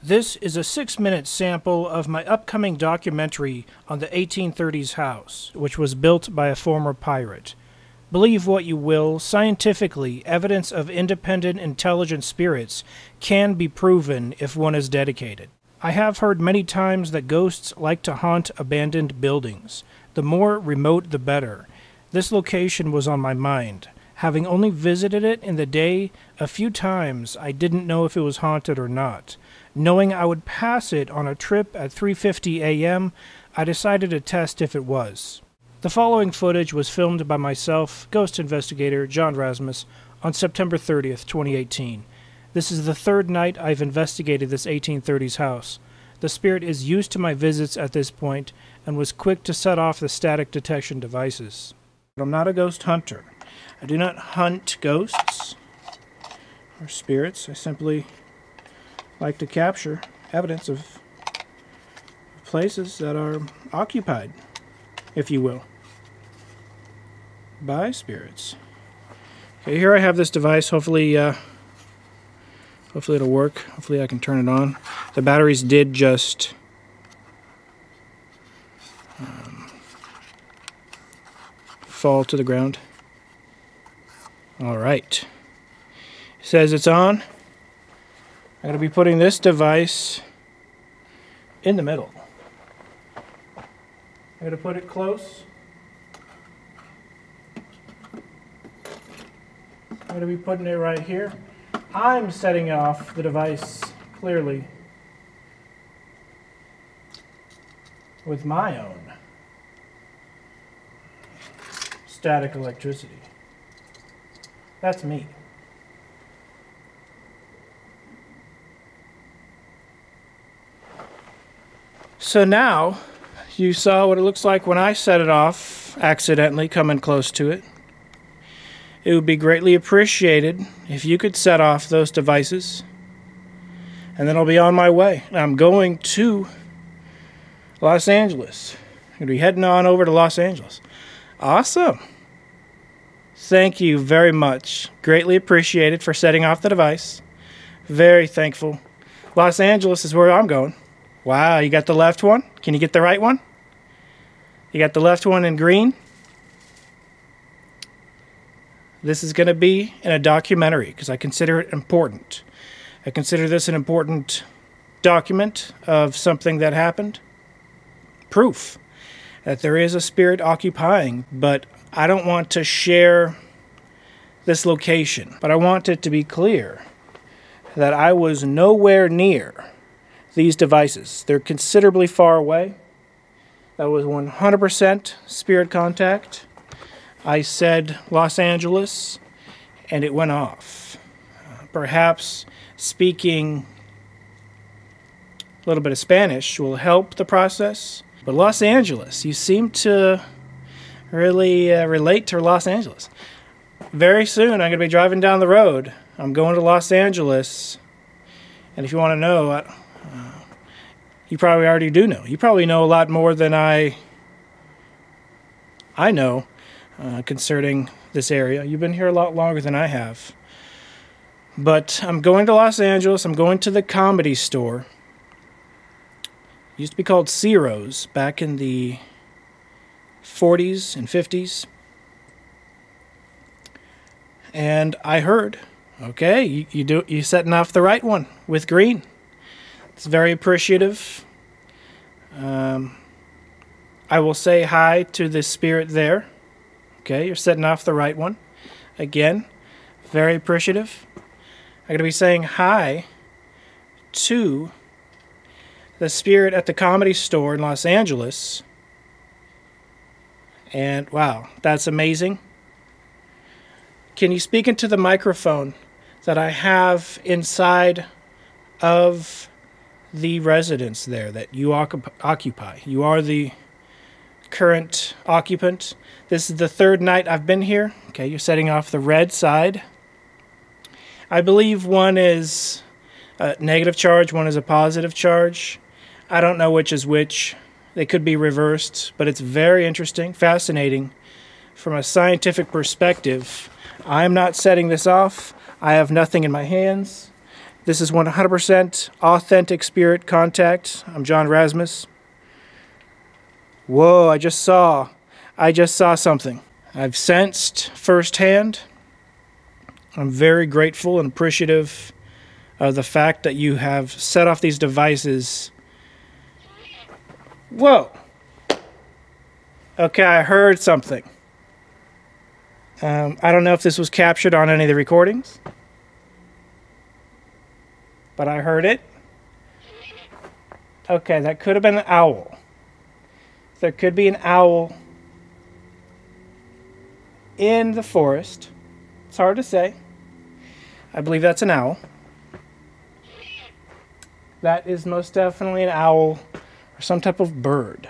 This is a 6-minute sample of my upcoming documentary on the 1830s house, which was built by a former pirate. Believe what you will, scientifically, evidence of independent intelligent spirits can be proven if one is dedicated. I have heard many times that ghosts like to haunt abandoned buildings. The more remote, the better. This location was on my mind. Having only visited it in the day a few times, I didn't know if it was haunted or not. Knowing I would pass it on a trip at 3:50 a.m., I decided to test if it was. The following footage was filmed by myself, ghost investigator John Rasmus, on September 30th, 2018. This is the third night I've investigated this 1830s house. The spirit is used to my visits at this point and was quick to set off the static detection devices. But I'm not a ghost hunter. I do not hunt ghosts or spirits. I simply like to capture evidence of places that are occupied, if you will, by spirits. Okay, here I have this device. Hopefully it'll work. Hopefully I can turn it on. The batteries did just fall to the ground. All right. It says it's on. I'm going to be putting this device in the middle. I'm going to put it close. I'm going to be putting it right here. I'm setting off the device clearly with my own static electricity. That's me. So now, you saw what it looks like when I set it off, accidentally coming close to it. It would be greatly appreciated if you could set off those devices, and then I'll be on my way. I'm going to Los Angeles. I'm going to be heading on over to Los Angeles. Awesome. Thank you very much. Greatly appreciated for setting off the device. Very thankful. Los Angeles is where I'm going. Wow, you got the left one? Can you get the right one? You got the left one in green? This is going to be in a documentary because I consider it important. I consider this an important document of something that happened. Proof that there is a spirit occupying, but I don't want to share this location. But I want it to be clear that I was nowhere near these devices. They're considerably far away. That was 100% spirit contact. I said Los Angeles, and it went off. Perhaps speaking a little bit of Spanish will help the process. But Los Angeles, you seem to really relate to Los Angeles. Very soon I'm going to be driving down the road. I'm going to Los Angeles. And if you want to know, you probably already do know. You probably know a lot more than I know concerning this area. You've been here a lot longer than I have. But I'm going to Los Angeles. I'm going to the Comedy Store. It used to be called Ciro's back in the 40s and 50s. And I heard, okay, you're setting off the right one with green. It's very appreciative. I will say hi to the spirit there. Okay, you're setting off the right one. Again, very appreciative. I'm going to be saying hi to the spirit at the Comedy Store in Los Angeles. And wow, that's amazing. Can you speak into the microphone that I have inside of the residence there that you occupy? You are the current occupant. This is the third night I've been here. Okay, you're setting off the red side. I believe one is a negative charge, one is a positive charge. I don't know which is which. They could be reversed, but it's very interesting, fascinating. From a scientific perspective, I'm not setting this off. I have nothing in my hands. This is 100% authentic spirit contact. I'm John Rasmus. Whoa, I just saw something. I've sensed firsthand. I'm very grateful and appreciative of the fact that you have set off these devices. Whoa. Okay, I heard something. I don't know if this was captured on any of the recordings, but I heard it. Okay, that could have been an owl. There could be an owl in the forest. It's hard to say. I believe that's an owl. That is most definitely an owl or some type of bird.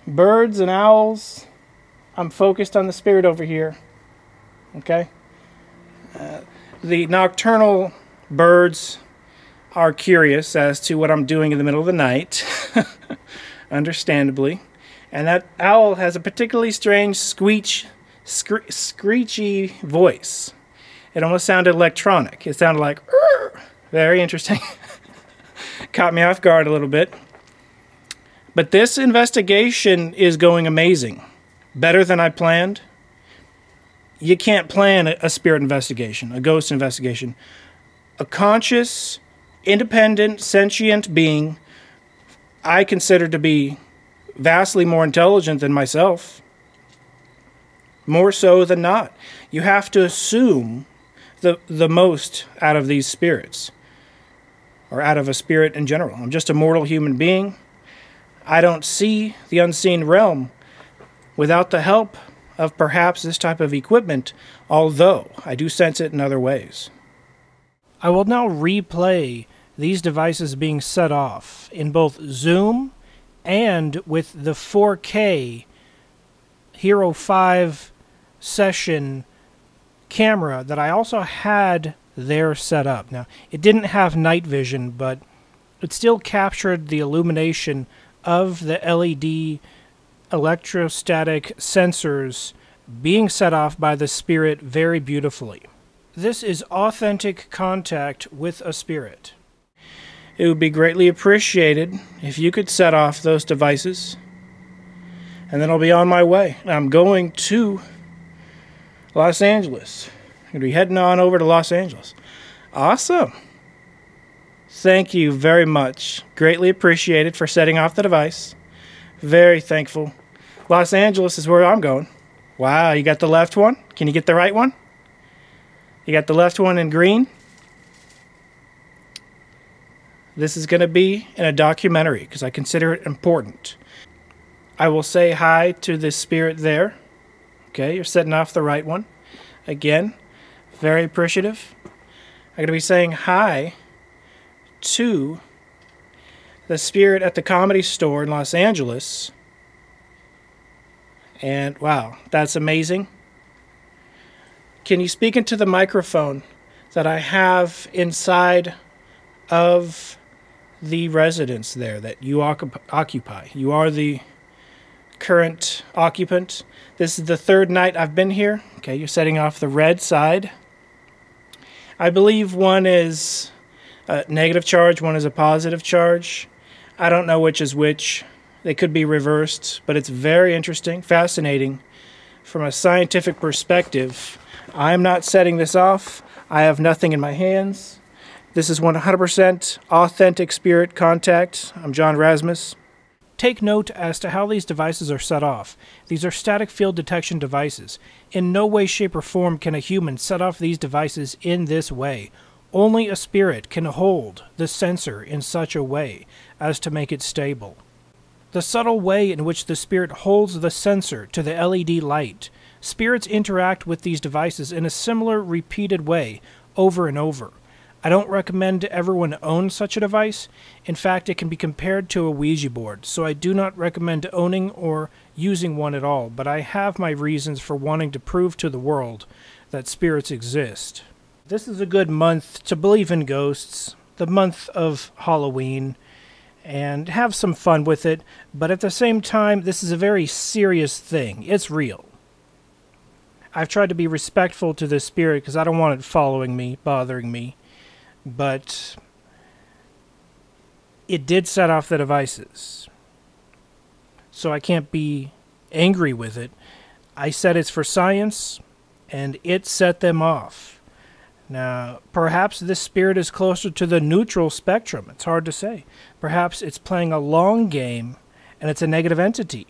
Birds and owls. I'm focused on the spirit over here. Okay? The nocturnal birds are curious as to what I'm doing in the middle of the night. Understandably. And that owl has a particularly strange screechy voice. It almost sounded electronic. It sounded like, "Rrr." Very interesting. Caught me off guard a little bit. But this investigation is going amazing. Better than I planned. You can't plan a spirit investigation, a ghost investigation. A conscious, independent, sentient being I consider to be vastly more intelligent than myself. More so than not. You have to assume the most out of these spirits. Or out of a spirit in general. I'm just a mortal human being. I don't see the unseen realm without the help of perhaps this type of equipment, although I do sense it in other ways. I will now replay these devices being set off in both zoom and with the 4K Hero 5 session camera that I also had there set up. Now, it didn't have night vision, but it still captured the illumination of the LED electrostatic sensors being set off by the spirit very beautifully. This is authentic contact with a spirit. It would be greatly appreciated if you could set off those devices, and then I'll be on my way. I'm going to Los Angeles. I'm going to be heading on over to Los Angeles. Awesome. Thank you very much. Greatly appreciated for setting off the device. Very thankful. Los Angeles is where I'm going. Wow, you got the left one? Can you get the right one? You got the left one in green? This is going to be in a documentary because I consider it important. I will say hi to the spirit there. Okay, you're setting off the right one. Again, very appreciative. I'm going to be saying hi to the spirit at the Comedy Store in Los Angeles. And wow, that's amazing. Can you speak into the microphone that I have inside of the residence there that you occupy? You are the current occupant. This is the third night I've been here. Okay, you're setting off the red side. I believe one is a negative charge, one is a positive charge. I don't know which is which. They could be reversed, but it's very interesting, fascinating. From a scientific perspective, I'm not setting this off. I have nothing in my hands. This is 100% authentic spirit contact. I'm John Rasmus. Take note as to how these devices are set off. These are static field detection devices. In no way, shape, or form can a human set off these devices in this way. Only a spirit can hold the sensor in such a way as to make it stable. The subtle way in which the spirit holds the sensor to the LED light. Spirits interact with these devices in a similar repeated way over and over. I don't recommend everyone own such a device. In fact, it can be compared to a Ouija board, so I do not recommend owning or using one at all, but I have my reasons for wanting to prove to the world that spirits exist. This is a good month to believe in ghosts, the month of Halloween, and have some fun with it, but at the same time, this is a very serious thing. It's real. I've tried to be respectful to this spirit because I don't want it following me, bothering me. But it did set off the devices. So I can't be angry with it. I said it's for science, and it set them off. Now, perhaps this spirit is closer to the neutral spectrum. It's hard to say. Perhaps it's playing a long game, and it's a negative entity,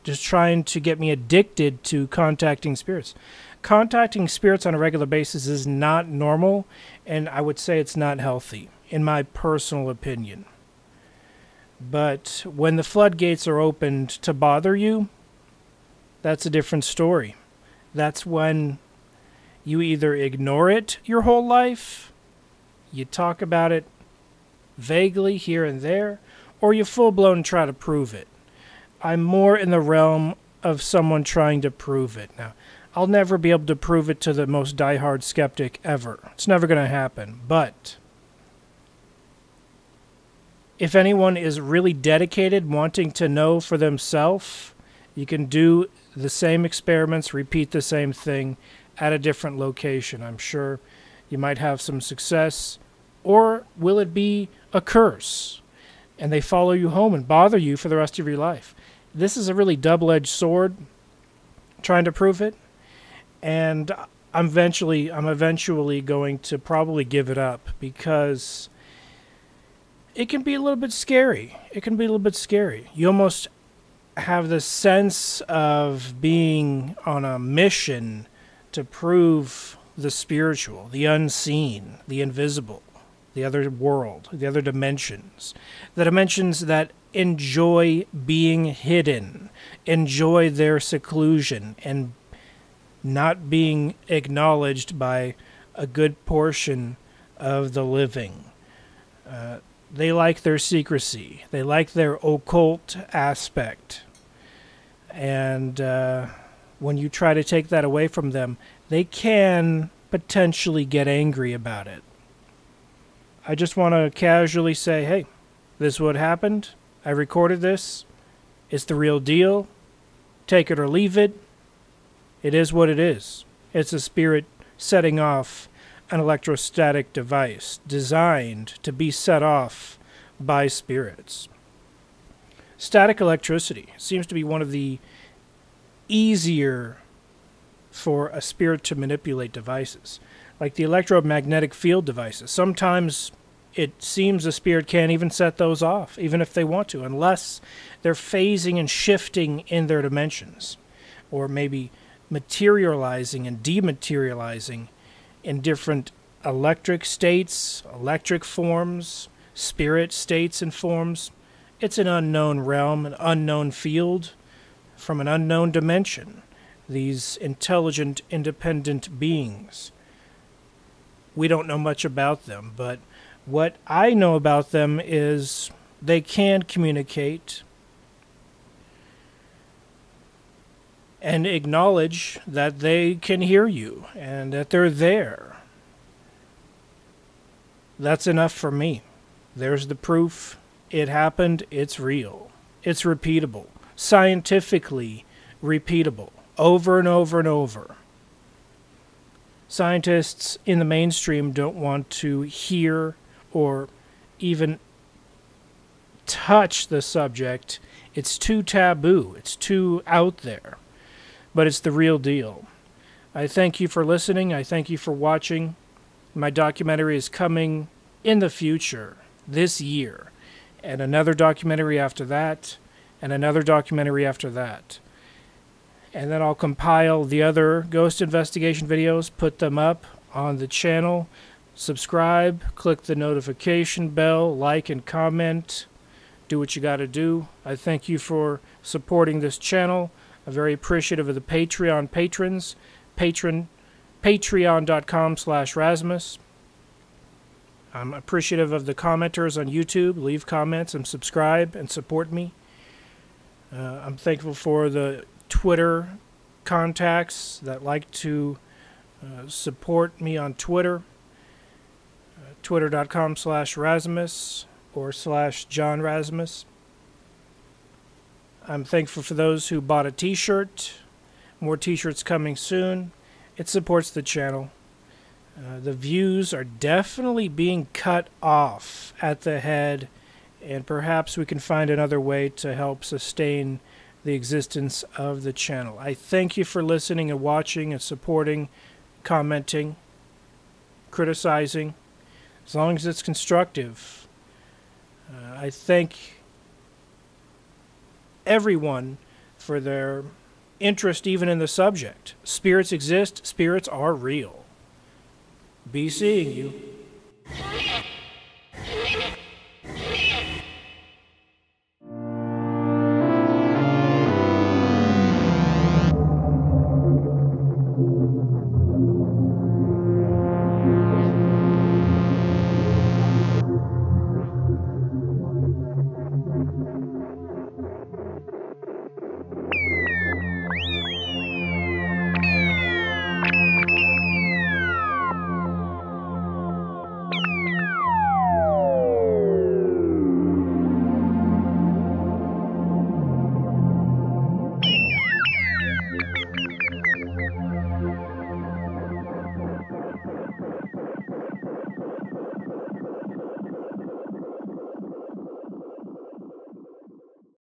just trying to get me addicted to contacting spirits. Contacting spirits on a regular basis is not normal, and I would say it's not healthy, in my personal opinion. But when the floodgates are opened to bother you, that's a different story. That's when you either ignore it your whole life, you talk about it vaguely here and there, or you full-blown try to prove it. I'm more in the realm of someone trying to prove it. Now, I'll never be able to prove it to the most diehard skeptic ever. It's never going to happen. But if anyone is really dedicated, wanting to know for themselves, you can do the same experiments, repeat the same thing at a different location. I'm sure you might have some success. Or will it be a curse and they follow you home and bother you for the rest of your life? This is a really double-edged sword, trying to prove it. And I'm eventually going to probably give it up because it can be a little bit scary. It can be a little bit scary. You almost have the sense of being on a mission to prove the spiritual, the unseen, the invisible, the other world, the other dimensions. The dimensions that enjoy being hidden, enjoy their seclusion, and not being acknowledged by a good portion of the living. They like their secrecy. They like their occult aspect. And when you try to take that away from them, they can potentially get angry about it. I just want to casually say, hey, this is what happened. I recorded this. It's the real deal. Take it or leave it. It is what it is. It's a spirit setting off an electrostatic device designed to be set off by spirits. Static electricity seems to be one of the easier for a spirit to manipulate devices, like the electromagnetic field devices. Sometimes it seems a spirit can't even set those off, even if they want to, unless they're phasing and shifting in their dimensions, or maybe materializing and dematerializing in different electric states, electric forms, spirit states and forms. It's an unknown realm, an unknown field from an unknown dimension. These intelligent, independent beings. We don't know much about them, but what I know about them is they can communicate and acknowledge that they can hear you and that they're there. That's enough for me. There's the proof. It happened. It's real. It's repeatable. Scientifically repeatable. Over and over and over. Scientists in the mainstream don't want to hear or even touch the subject. It's too taboo. It's too out there. But it's the real deal. I thank you for listening. I thank you for watching. My documentary is coming in the future, this year. And another documentary after that. And another documentary after that. And then I'll compile the other ghost investigation videos, put them up on the channel. Subscribe, click the notification bell, like and comment. Do what you got to do. I thank you for supporting this channel. I'm very appreciative of the Patreon patrons. Patreon.com/Rasmus. I'm appreciative of the commenters on YouTube. Leave comments and subscribe and support me. I'm thankful for the Twitter contacts that like to support me on Twitter. Twitter.com/Rasmus or /John Rasmus. I'm thankful for those who bought a t-shirt. More t-shirts coming soon. It supports the channel. The views are definitely being cut off at the head, and perhaps we can find another way to help sustain the existence of the channel. I thank you for listening and watching and supporting, commenting, criticizing, as long as it's constructive. I thank everyone for their interest even in the subject. Spirits exist. Spirits are real. Be seeing you.